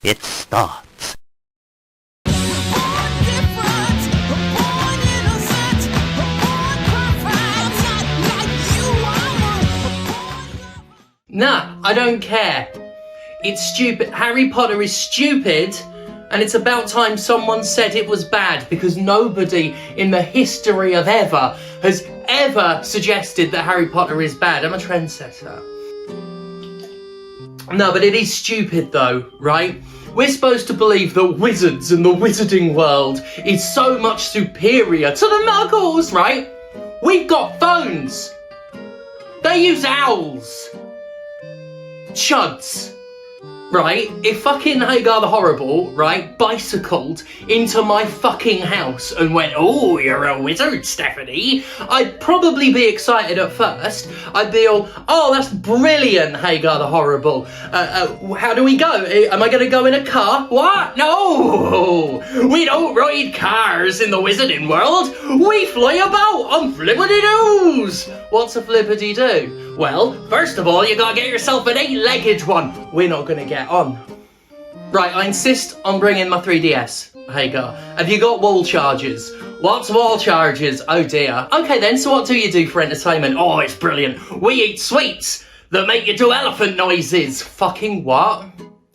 It starts. Nah, I don't care. It's stupid. Harry Potter is stupid, and it's about time someone said it was bad, because nobody in the history of ever has ever suggested that Harry Potter is bad. I'm a trendsetter. No, but it is stupid though, right? We're supposed to believe that wizards and the wizarding world is so much superior to the muggles, right? We've got phones. They use owls. Chuds, right? If fucking Hagar the Horrible, right, bicycled into my fucking house and went, "Oh, you're a wizard, Stephanie," I'd probably be excited at first. I'd be all, "Oh, that's brilliant, Hagar the Horrible. How do we go? Am I going to go in a car?" "What? No! We don't ride cars in the wizarding world. We fly about on flippity-doos." What's a flippity-doo? Well, first of all, you gotta get yourself an 8-legged one. We're not gonna get on. Right, I insist on bringing my 3DS. Hagar, have you got wall chargers? What's wall chargers? Oh dear. Okay then, so what do you do for entertainment? Oh, it's brilliant. We eat sweets that make you do elephant noises. Fucking what?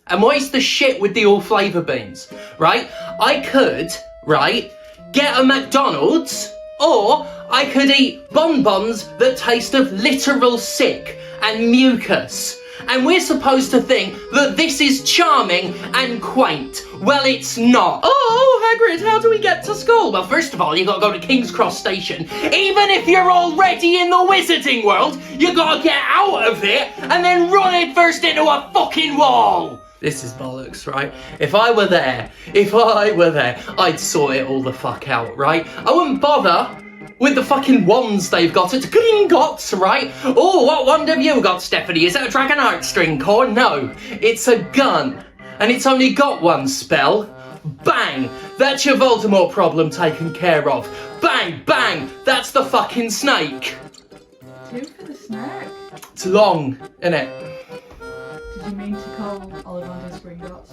And what is the shit with the all flavour beans? Right? I could, right, get a McDonald's, or I could eat bonbons that taste of literal sick and mucus. And we're supposed to think that this is charming and quaint. Well, it's not. "Oh, Hagrid, how do we get to school?" Well, first of all, you gotta go to King's Cross Station. Even if you're already in the wizarding world, you gotta get out of it and then run it first into a fucking wall. This is bollocks, right? If I were there, I'd sort it all the fuck out, right? I wouldn't bother with the fucking wands they've got at Gringotts, right? "Oh, what wand have you got, Stephanie? Is it a dragon heartstring core?" No, it's a gun, and it's only got one spell. Bang! That's your Voldemort problem taken care of. Bang, bang! That's the fucking snake. 2 for the snake. It's long, innit? Did you mean to call Ollivanders Gringotts?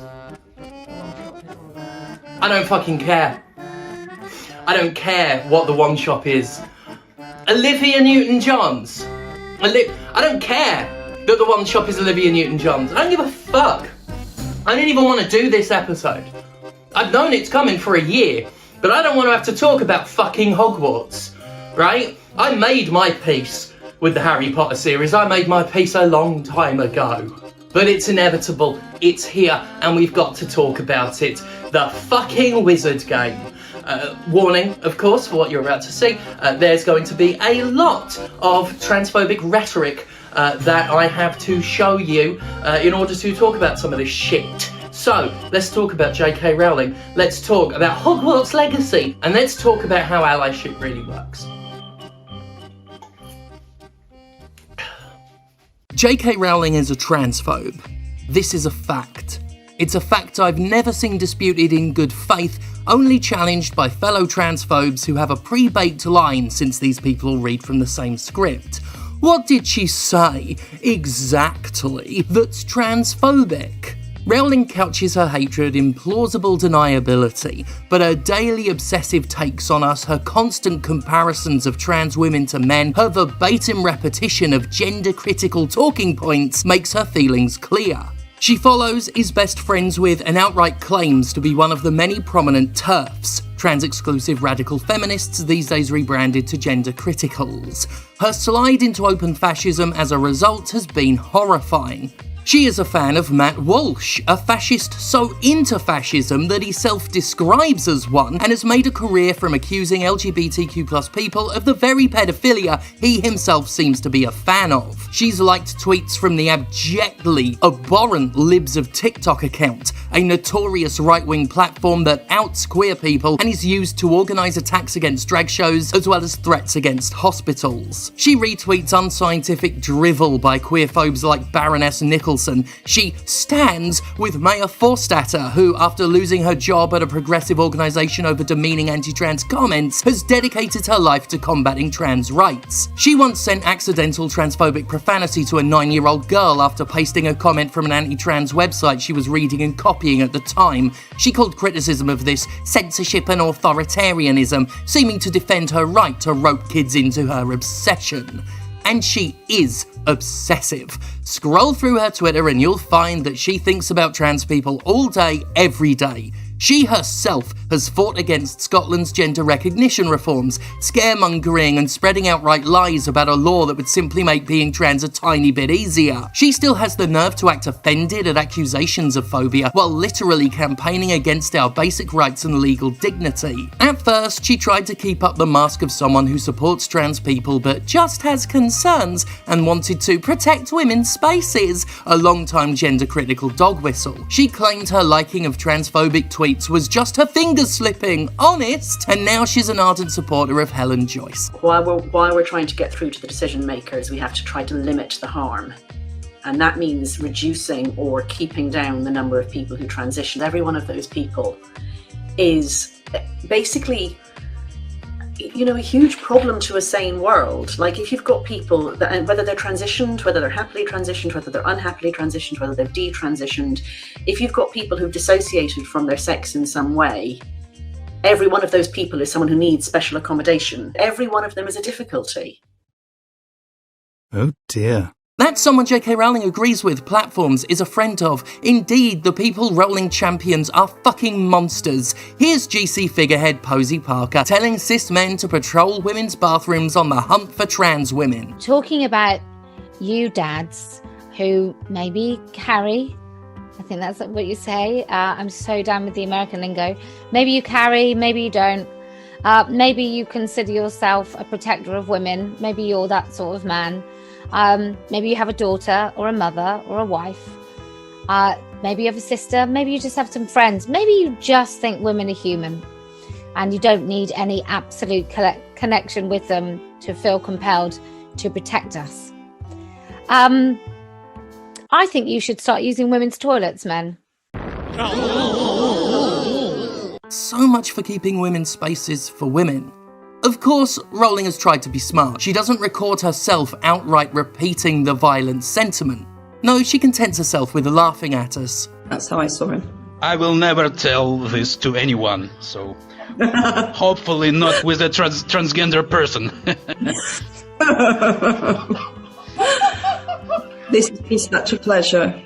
One-shot is all about. I don't fucking care. I don't care what the one shop is. Olivia Newton-John's. I don't care that the one shop is Olivia Newton-John's. I don't give a fuck. I didn't even want to do this episode. I've known it's coming for a year, but I don't want to have to talk about fucking Hogwarts, right? I made my peace with the Harry Potter series. I made my peace a long time ago. But it's inevitable. It's here, and we've got to talk about it. The fucking wizard game. Warning, of course, for what you're about to see. There's going to be a lot of transphobic rhetoric that I have to show you in order to talk about some of this shit. So, let's talk about J.K. Rowling. Let's talk about Hogwarts Legacy. And let's talk about how allyship really works. J.K. Rowling is a transphobe. This is a fact. It's a fact I've never seen disputed in good faith, only challenged by fellow transphobes who have a pre-baked line since these people all read from the same script. What did she say exactly that's transphobic? Rowling couches her hatred in plausible deniability, but her daily obsessive takes on us, her constant comparisons of trans women to men, her verbatim repetition of gender-critical talking points makes her feelings clear. She follows, is best friends with, and outright claims to be one of the many prominent TERFs, trans-exclusive radical feminists these days rebranded to gender criticals. Her slide into open fascism as a result has been horrifying. She is a fan of Matt Walsh, a fascist so into fascism that he self-describes as one and has made a career from accusing LGBTQ+ people of the very pedophilia he himself seems to be a fan of. She's liked tweets from the abjectly abhorrent Libs of TikTok account, a notorious right-wing platform that outs queer people and is used to organise attacks against drag shows as well as threats against hospitals. She retweets unscientific drivel by queerphobes like Baroness Nickel Nicholson. She stands with Maya Forstater, who, after losing her job at a progressive organisation over demeaning anti-trans comments, has dedicated her life to combating trans rights. She once sent accidental transphobic profanity to a 9-year-old girl after pasting a comment from an anti-trans website she was reading and copying at the time. She called criticism of this censorship and authoritarianism, seeming to defend her right to rope kids into her obsession. And she is obsessive. Scroll through her Twitter and you'll find that she thinks about trans people all day, every day. She herself has fought against Scotland's gender recognition reforms, scaremongering and spreading outright lies about a law that would simply make being trans a tiny bit easier. She still has the nerve to act offended at accusations of phobia, while literally campaigning against our basic rights and legal dignity. At first, she tried to keep up the mask of someone who supports trans people but just has concerns and wanted to protect women's spaces, a long-time gender-critical dog whistle. She claimed her liking of transphobic tweets was just her fingers slipping, honest, and now she's an ardent supporter of Helen Joyce. While we're trying to get through to the decision makers, we have to try to limit the harm. And that means reducing or keeping down the number of people who transition. Every one of those people is basically, a huge problem to a sane world. Like, if you've got people that, and whether they're transitioned, whether they're happily transitioned, whether they're unhappily transitioned, whether they're detransitioned, if you've got people who've dissociated from their sex in some way, every one of those people is someone who needs special accommodation. Every one of them is a difficulty. Oh dear. That's someone J.K. Rowling agrees with, platforms, is a friend of. Indeed, the people Rowling champions are fucking monsters. Here's GC figurehead Posey Parker telling cis men to patrol women's bathrooms on the hunt for trans women. Talking about you dads who maybe carry, I think that's what you say, I'm so down with the American lingo, maybe you carry, maybe you don't. Maybe you consider yourself a protector of women, maybe you're that sort of man. Maybe you have a daughter or a mother or a wife. Maybe you have a sister. Maybe you just have some friends. Maybe you just think women are human and you don't need any absolute connection with them to feel compelled to protect us. I think you should start using women's toilets, men. So much for keeping women's spaces for women. Of course, Rowling has tried to be smart. She doesn't record herself outright repeating the violent sentiment. No, she contents herself with laughing at us. That's how I saw him. I will never tell this to anyone, so hopefully not with a transgender person. This has been such a pleasure.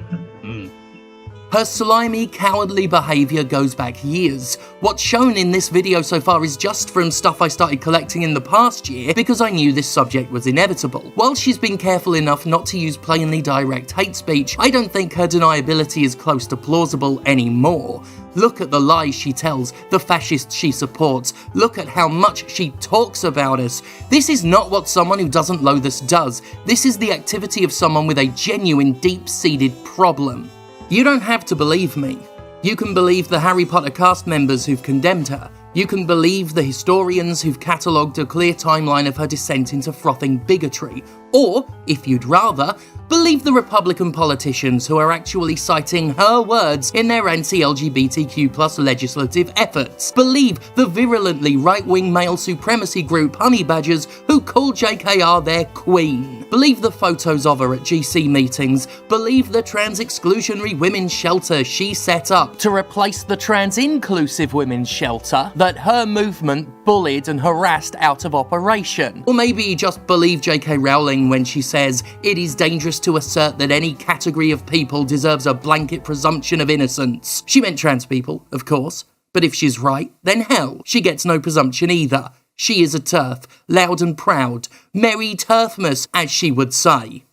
Her slimy, cowardly behaviour goes back years. What's shown in this video so far is just from stuff I started collecting in the past year because I knew this subject was inevitable. While she's been careful enough not to use plainly direct hate speech, I don't think her deniability is close to plausible anymore. Look at the lies she tells, the fascists she supports. Look at how much she talks about us. This is not what someone who doesn't loathe us does. This is the activity of someone with a genuine, deep-seated problem. You don't have to believe me. You can believe the Harry Potter cast members who've condemned her. You can believe the historians who've catalogued a clear timeline of her descent into frothing bigotry. Or, if you'd rather, believe the Republican politicians who are actually citing her words in their anti-LGBTQ+ legislative efforts. Believe the virulently right-wing male supremacy group Honey Badgers who call JKR their queen. Believe the photos of her at GC meetings. Believe the trans-exclusionary women's shelter she set up to replace the trans-inclusive women's shelter that her movement bullied and harassed out of operation. Or maybe just believe J.K. Rowling when she says it is dangerous to assert that any category of people deserves a blanket presumption of innocence. She meant trans people, of course, but if she's right, then hell, she gets no presumption either. She is a TERF, loud and proud, Merry Turfmas, as she would say,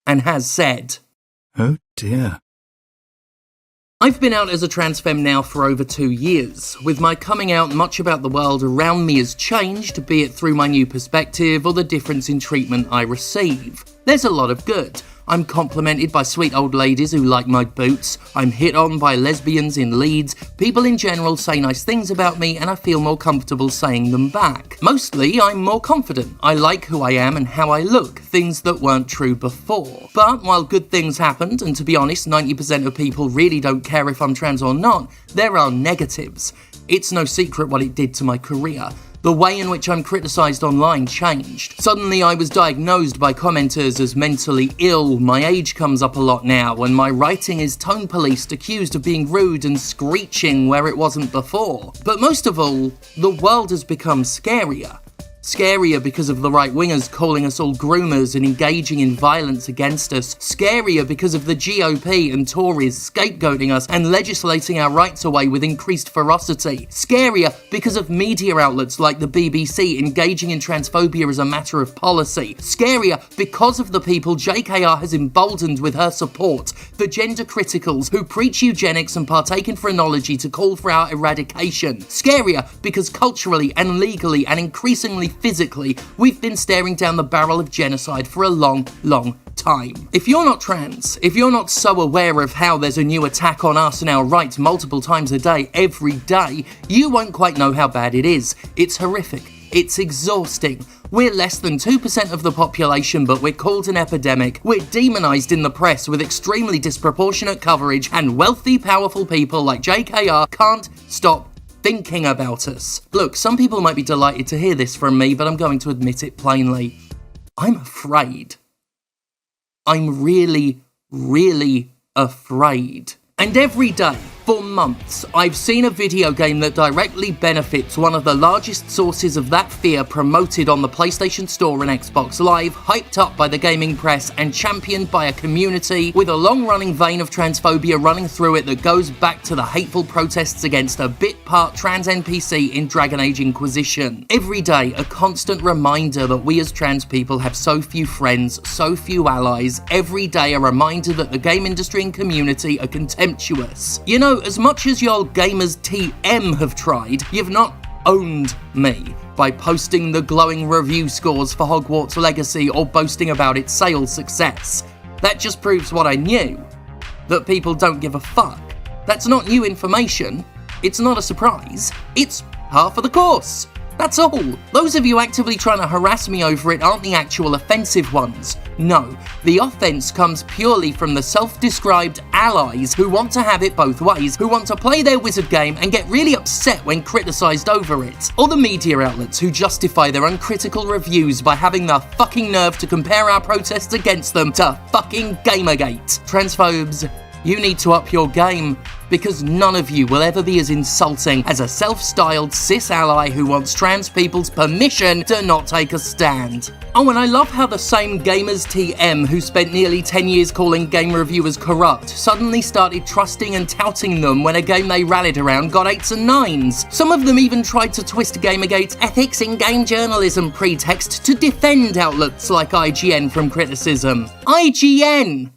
and has said. Oh dear. I've been out as a trans femme now for over 2 years. With my coming out, much about the world around me has changed, be it through my new perspective or the difference in treatment I receive. There's a lot of good. I'm complimented by sweet old ladies who like my boots. I'm hit on by lesbians in Leeds. People in general say nice things about me and I feel more comfortable saying them back. Mostly, I'm more confident. I like who I am and how I look, things that weren't true before. But while good things happened, and to be honest, 90% of people really don't care if I'm trans or not, there are negatives. It's no secret what it did to my career. The way in which I'm criticised online changed. Suddenly I was diagnosed by commenters as mentally ill, my age comes up a lot now, and my writing is tone policed, accused of being rude and screeching where it wasn't before. But most of all, the world has become scarier. Scarier because of the right-wingers calling us all groomers and engaging in violence against us. Scarier because of the GOP and Tories scapegoating us and legislating our rights away with increased ferocity. Scarier because of media outlets like the BBC engaging in transphobia as a matter of policy. Scarier because of the people JKR has emboldened with her support. The gender criticals who preach eugenics and partake in phrenology to call for our eradication. Scarier because culturally and legally and increasingly physically, we've been staring down the barrel of genocide for a long, long time. If you're not trans, if you're not so aware of how there's a new attack on us and our rights multiple times a day, every day, you won't quite know how bad it is. It's horrific. It's exhausting. We're less than 2% of the population, but we're called an epidemic. We're demonised in the press with extremely disproportionate coverage, and wealthy, powerful people like JKR can't stop thinking about us. Look, some people might be delighted to hear this from me, but I'm going to admit it plainly. I'm afraid. I'm really, really afraid. And every day, for months, I've seen a video game that directly benefits one of the largest sources of that fear promoted on the PlayStation Store and Xbox Live, hyped up by the gaming press and championed by a community with a long-running vein of transphobia running through it that goes back to the hateful protests against a bit-part trans NPC in Dragon Age Inquisition. Every day, a constant reminder that we as trans people have so few friends, so few allies. Every day, a reminder that the game industry and community are contemptuous. You know, as much as y'all gamers TM have tried, you've not owned me by posting the glowing review scores for Hogwarts Legacy or boasting about its sales success. That just proves what I knew, that people don't give a fuck. That's not new information, it's not a surprise, it's half of the course. That's all. Those of you actively trying to harass me over it aren't the actual offensive ones. No, the offence comes purely from the self-described allies who want to have it both ways, who want to play their wizard game and get really upset when criticised over it. Or the media outlets who justify their uncritical reviews by having the fucking nerve to compare our protests against them to fucking Gamergate. Transphobes, you need to up your game, because none of you will ever be as insulting as a self-styled cis ally who wants trans people's permission to not take a stand. Oh, and I love how the same gamers TM who spent nearly 10 years calling game reviewers corrupt suddenly started trusting and touting them when a game they rallied around got 8s and 9s. Some of them even tried to twist Gamergate's ethics in game journalism pretext to defend outlets like IGN from criticism. IGN!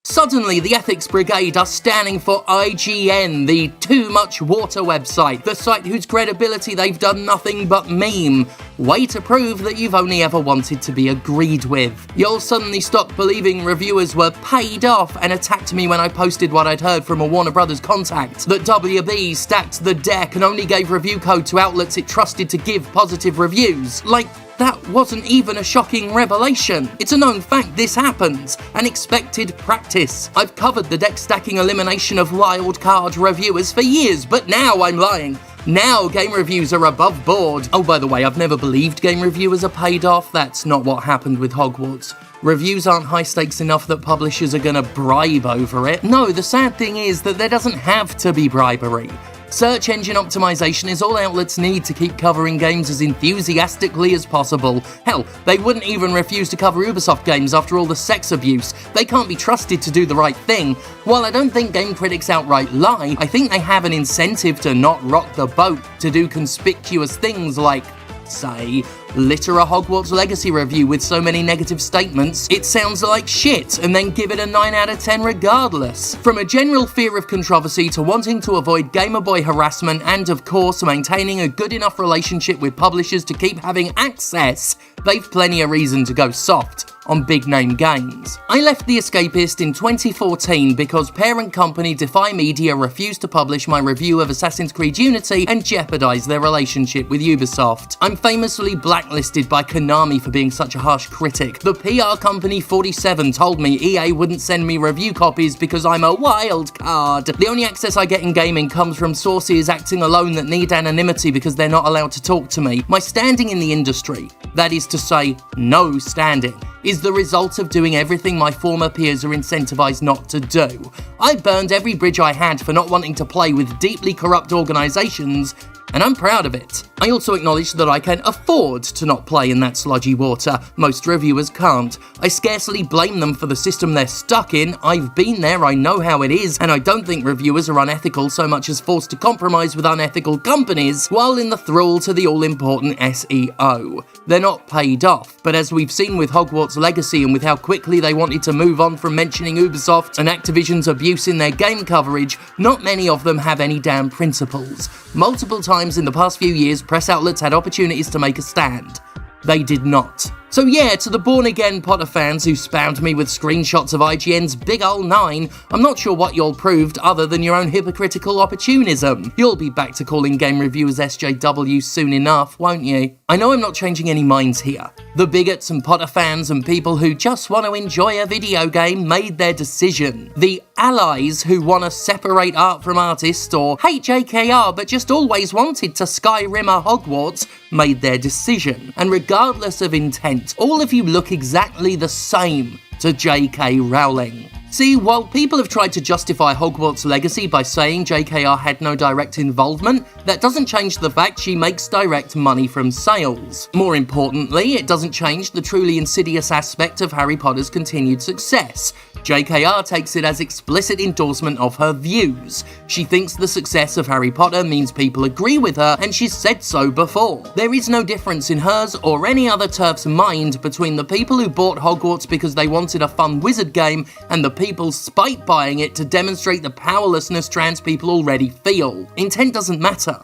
Suddenly, the Ethics Brigade are standing for IGN, the Too Much Water website, the site whose credibility they've done nothing but meme. Way to prove that you've only ever wanted to be agreed with. You'll suddenly stop believing reviewers were paid off and attacked me when I posted what I'd heard from a Warner Brothers contact, that WB stacked the deck and only gave review code to outlets it trusted to give positive reviews. Like, that wasn't even a shocking revelation. It's a known fact this happens, an expected practice. I've covered the deck stacking elimination of wild card reviewers for years, but now I'm lying. Now game reviews are above board. Oh, by the way, I've never believed game reviewers are paid off. That's not what happened with Hogwarts. Reviews aren't high stakes enough that publishers are gonna bribe over it. No, the sad thing is that there doesn't have to be bribery. Search engine optimization is all outlets need to keep covering games as enthusiastically as possible. Hell, they wouldn't even refuse to cover Ubisoft games after all the sex abuse. They can't be trusted to do the right thing. While I don't think game critics outright lie, I think they have an incentive to not rock the boat, to do conspicuous things like, say, litter a Hogwarts Legacy review with so many negative statements, it sounds like shit, and then give it a 9 out of 10 regardless. From a general fear of controversy to wanting to avoid Gamerboy harassment and, of course, maintaining a good enough relationship with publishers to keep having access, they've plenty of reason to go soft. on big-name games. I left The Escapist in 2014 because parent company Defy Media refused to publish my review of Assassin's Creed Unity and jeopardise their relationship with Ubisoft. I'm famously blacklisted by Konami for being such a harsh critic. The PR company 47 told me EA wouldn't send me review copies because I'm a wild card. The only access I get in gaming comes from sources acting alone that need anonymity because they're not allowed to talk to me. My standing in the industry, that is to say, no standing, is the result of doing everything my former peers are incentivized not to do. I burned every bridge I had for not wanting to play with deeply corrupt organizations, and I'm proud of it. I also acknowledge that I can afford to not play in that sludgy water. Most reviewers can't. I scarcely blame them for the system they're stuck in. I've been there, I know how it is, and I don't think reviewers are unethical so much as forced to compromise with unethical companies while in the thrall to the all-important SEO. They're not paid off, but as we've seen with Hogwarts Legacy and with how quickly they wanted to move on from mentioning Ubisoft and Activision's abuse in their game coverage, not many of them have any damn principles. Multiple times in the past few years, press outlets had opportunities to make a stand. They did not. So yeah, to the born-again Potter fans who spammed me with screenshots of IGN's big ol' 9, I'm not sure what y'all proved other than your own hypocritical opportunism. You'll be back to calling game reviewers SJW soon enough, won't you? I know I'm not changing any minds here. The bigots and Potter fans and people who just want to enjoy a video game made their decision. The allies who want to separate art from artists or hate JKR but just always wanted to Skyrim or Hogwarts made their decision. And regardless of intent, all of you look exactly the same to J.K. Rowling. See, while people have tried to justify Hogwarts Legacy by saying JKR had no direct involvement, that doesn't change the fact she makes direct money from sales. More importantly, it doesn't change the truly insidious aspect of Harry Potter's continued success. JKR takes it as explicit endorsement of her views. She thinks the success of Harry Potter means people agree with her, and she's said so before. There is no difference in hers or any other TERF's mind between the people who bought Hogwarts because they wanted a fun wizard game and the people spite buying it to demonstrate the powerlessness trans people already feel. Intent doesn't matter.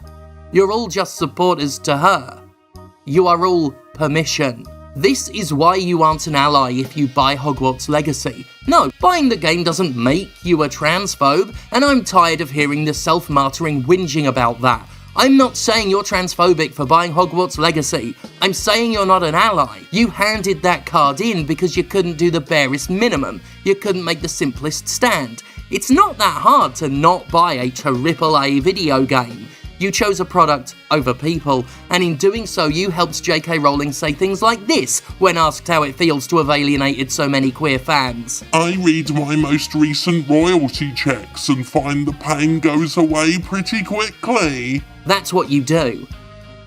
You're all just supporters to her. You are all permission. This is why you aren't an ally if you buy Hogwarts Legacy. No, buying the game doesn't make you a transphobe, and I'm tired of hearing the self-martyring whinging about that. I'm not saying you're transphobic for buying Hogwarts Legacy. I'm saying you're not an ally. You handed that card in because you couldn't do the barest minimum. You couldn't make the simplest stand. It's not that hard to not buy a AAA video game. You chose a product over people, and in doing so you helped J.K. Rowling say things like this when asked how it feels to have alienated so many queer fans. I read my most recent royalty checks and find the pain goes away pretty quickly. That's what you do.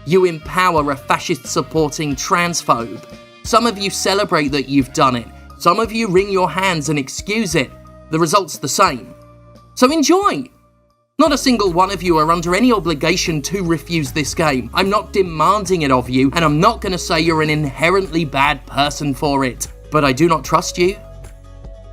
You empower a fascist-supporting transphobe. Some of you celebrate that you've done it. Some of you wring your hands and excuse it. The result's the same. So enjoy! Not a single one of you are under any obligation to refuse this game. I'm not demanding it of you, and I'm not going to say you're an inherently bad person for it. But I do not trust you.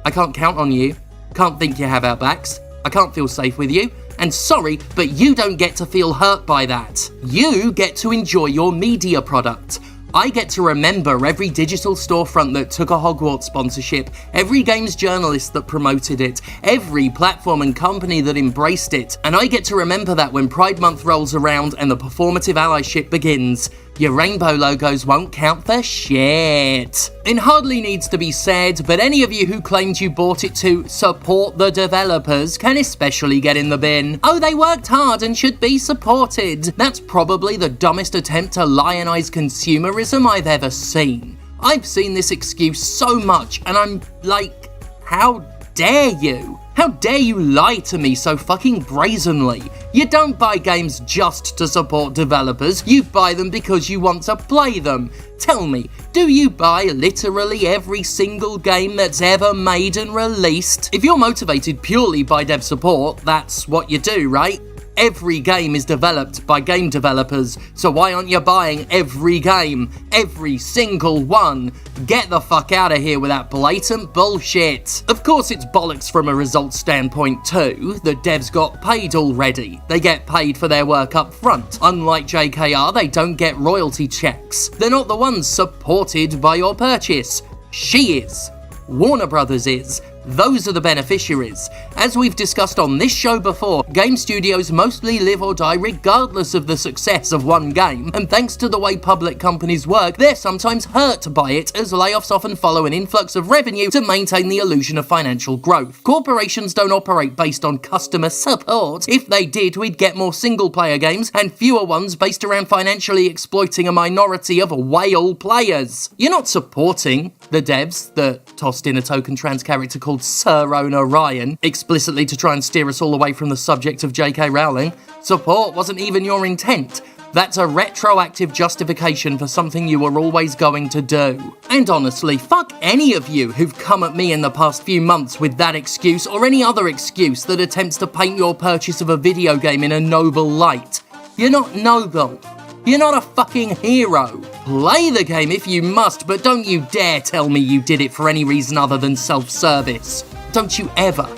I can't count on you. Can't think you have our backs. I can't feel safe with you. And sorry, but you don't get to feel hurt by that. You get to enjoy your media product. I get to remember every digital storefront that took a Hogwarts sponsorship, every games journalist that promoted it, every platform and company that embraced it, and I get to remember that when Pride Month rolls around and the performative allyship begins. Your rainbow logos won't count for shit. It hardly needs to be said, but any of you who claimed you bought it to support the developers can especially get in the bin. Oh, they worked hard and should be supported. That's probably the dumbest attempt to lionize consumerism I've ever seen. I've seen this excuse so much, and I'm like, how dare you? How dare you lie to me so fucking brazenly? You don't buy games just to support developers, you buy them because you want to play them. Tell me, do you buy literally every single game that's ever made and released? If you're motivated purely by dev support, that's what you do, right? Every game is developed by game developers, so why aren't you buying every game? Every single one? Get the fuck out of here with that blatant bullshit. Of course it's bollocks from a results standpoint too. The devs got paid already. They get paid for their work up front. Unlike JKR, they don't get royalty checks. They're not the ones supported by your purchase. She is. Warner Brothers is. Those are the beneficiaries. As we've discussed on this show before, game studios mostly live or die regardless of the success of one game, and thanks to the way public companies work, they're sometimes hurt by it, as layoffs often follow an influx of revenue to maintain the illusion of financial growth. Corporations don't operate based on customer support. If they did, we'd get more single-player games and fewer ones based around financially exploiting a minority of whale players. You're not supporting the devs that tossed in a token trans character called Sir Owner Ryan, explicitly to try and steer us all away from the subject of J.K. Rowling. Support wasn't even your intent. That's a retroactive justification for something you were always going to do. And honestly, fuck any of you who've come at me in the past few months with that excuse or any other excuse that attempts to paint your purchase of a video game in a noble light. You're not noble. You're not a fucking hero. Play the game if you must, but don't you dare tell me you did it for any reason other than self-service. Don't you ever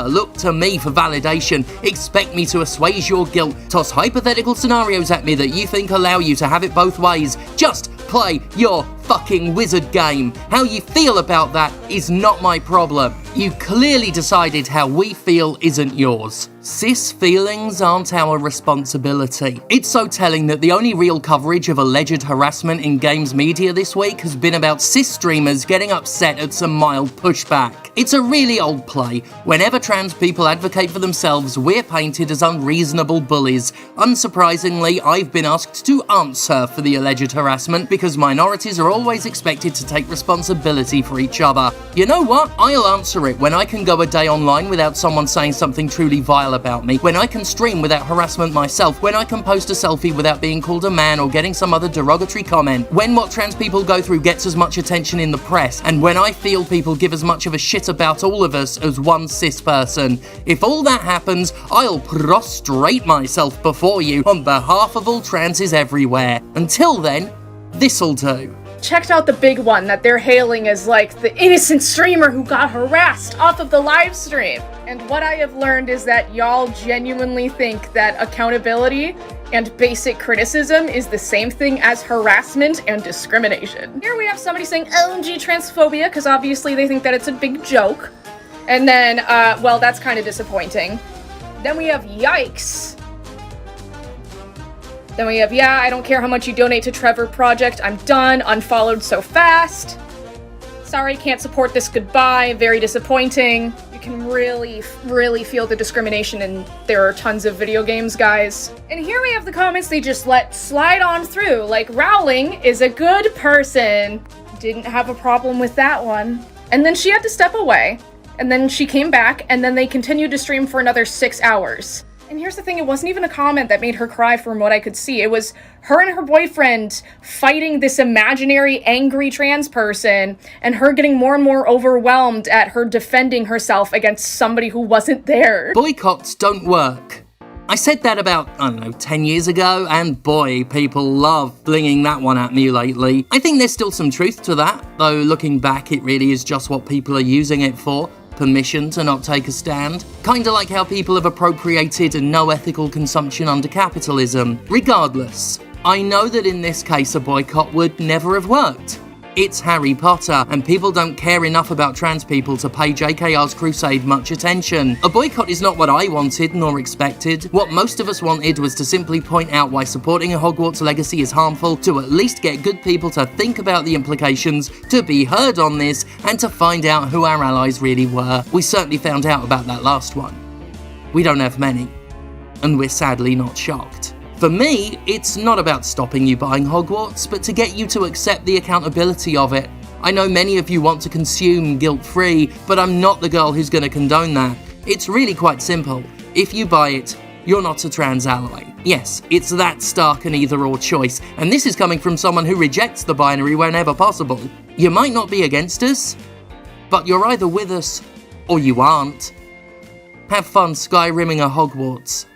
look to me for validation, expect me to assuage your guilt, toss hypothetical scenarios at me that you think allow you to have it both ways. Just play your fucking wizard game. How you feel about that is not my problem. You clearly decided how we feel isn't yours. Cis feelings aren't our responsibility. It's so telling that the only real coverage of alleged harassment in games media this week has been about cis streamers getting upset at some mild pushback. It's a really old play. Whenever trans people advocate for themselves, we're painted as unreasonable bullies. Unsurprisingly, I've been asked to answer for the alleged harassment because minorities are always expected to take responsibility for each other. You know what? I'll answer it when I can go a day online without someone saying something truly vile about me, when I can stream without harassment myself, when I can post a selfie without being called a man or getting some other derogatory comment, when what trans people go through gets as much attention in the press, and when I feel people give as much of a shit about all of us as one cis person. If all that happens, I'll prostrate myself before you on behalf of all transes everywhere. Until then, this'll do. Checked out the big one that they're hailing as like the innocent streamer who got harassed off of the live stream. And what I have learned is that y'all genuinely think that accountability and basic criticism is the same thing as harassment and discrimination. Here we have somebody saying OMG transphobia because obviously they think that it's a big joke. And then, well, that's kind of disappointing. Then we have yikes. Then we have, yeah, I don't care how much you donate to Trevor Project, I'm done, unfollowed so fast. Sorry, can't support this, goodbye, very disappointing. You can really feel the discrimination, and there are tons of video games, guys. And here we have the comments they just let slide on through, like Rowling is a good person. Didn't have a problem with that one. And then she had to step away, and then she came back, and then they continued to stream for another 6 hours. And here's the thing, it wasn't even a comment that made her cry from what I could see. It was her and her boyfriend fighting this imaginary angry trans person and her getting more and more overwhelmed at her defending herself against somebody who wasn't there. Boycotts don't work. I said that about, 10 years ago, and boy, people love blinging that one at me lately. I think there's still some truth to that, though looking back it really is just what people are using it for. Permission to not take a stand. Kinda like how people have appropriated no ethical consumption under capitalism. Regardless, I know that in this case a boycott would never have worked. It's Harry Potter, and people don't care enough about trans people to pay JKR's crusade much attention. A boycott is not what I wanted nor expected. What most of us wanted was to simply point out why supporting a Hogwarts Legacy is harmful, to at least get good people to think about the implications, to be heard on this, and to find out who our allies really were. We certainly found out about that last one. We don't have many, and we're sadly not shocked. For me, it's not about stopping you buying Hogwarts, but to get you to accept the accountability of it. I know many of you want to consume guilt-free, but I'm not the girl who's going to condone that. It's really quite simple. If you buy it, you're not a trans ally. Yes, it's that stark an either-or choice, and this is coming from someone who rejects the binary whenever possible. You might not be against us, but you're either with us, or you aren't. Have fun Skyrimming a Hogwarts.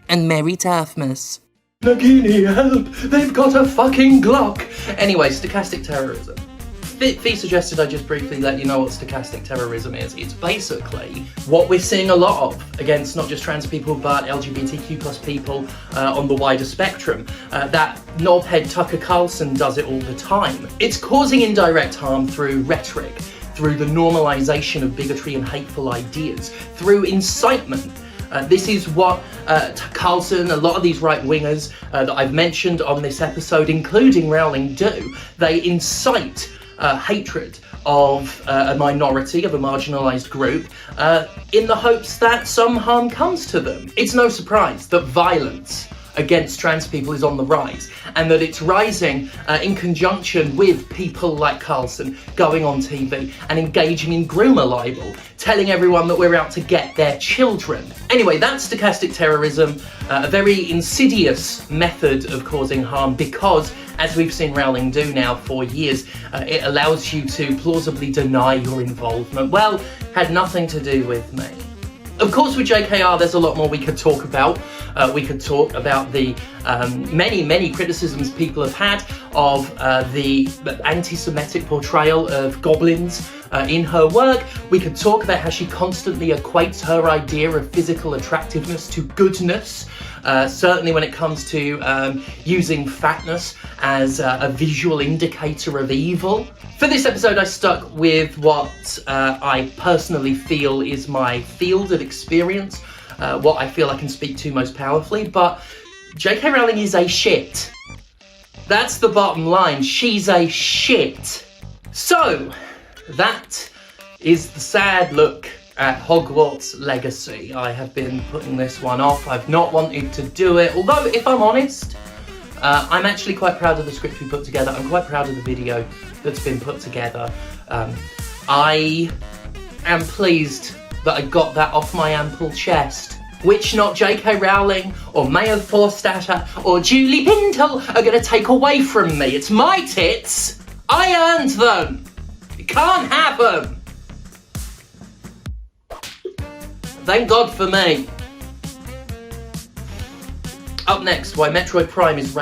And Merry Turfmas. Nagini, help! They've got a fucking Glock! Anyway, stochastic terrorism. Fee suggested I just briefly let you know what stochastic terrorism is. It's basically what we're seeing a lot of against not just trans people but LGBTQ plus people on the wider spectrum. That knobhead Tucker Carlson does it all the time. It's causing indirect harm through rhetoric, through the normalisation of bigotry and hateful ideas, through incitement. This is what Carlson, a lot of these right-wingers that I've mentioned on this episode, including Rowling, do. They incite hatred of a minority, of a marginalised group, in the hopes that some harm comes to them. It's no surprise that violence against trans people is on the rise, and that it's rising in conjunction with people like Carlson going on TV and engaging in groomer libel, telling everyone that we're out to get their children. Anyway, that's stochastic terrorism, a very insidious method of causing harm because, as we've seen Rowling do now for years, it allows you to plausibly deny your involvement. Well, had nothing to do with me. Of course, with JKR, there's a lot more we could talk about. We could talk about the many criticisms people have had of the anti-Semitic portrayal of goblins in her work. We could talk about how she constantly equates her idea of physical attractiveness to goodness, certainly when it comes to using fatness as a visual indicator of evil. For this episode, I stuck with what I personally feel is my field of experience, what I feel I can speak to most powerfully, but J.K. Rowling is a shit. That's the bottom line. She's a shit. So, that is the sad look at Hogwarts Legacy. I have been putting this one off. I've not wanted to do it, although, if I'm honest, I'm actually quite proud of the script we put together. I'm quite proud of the video that's been put together. I am pleased that I got that off my ample chest, which not J.K. Rowling or Mayo Forstatter or Julie Pintle are going to take away from me. It's my tits. I earned them. You can't have them. Thank God for me. Up next, why Metroid Prime is...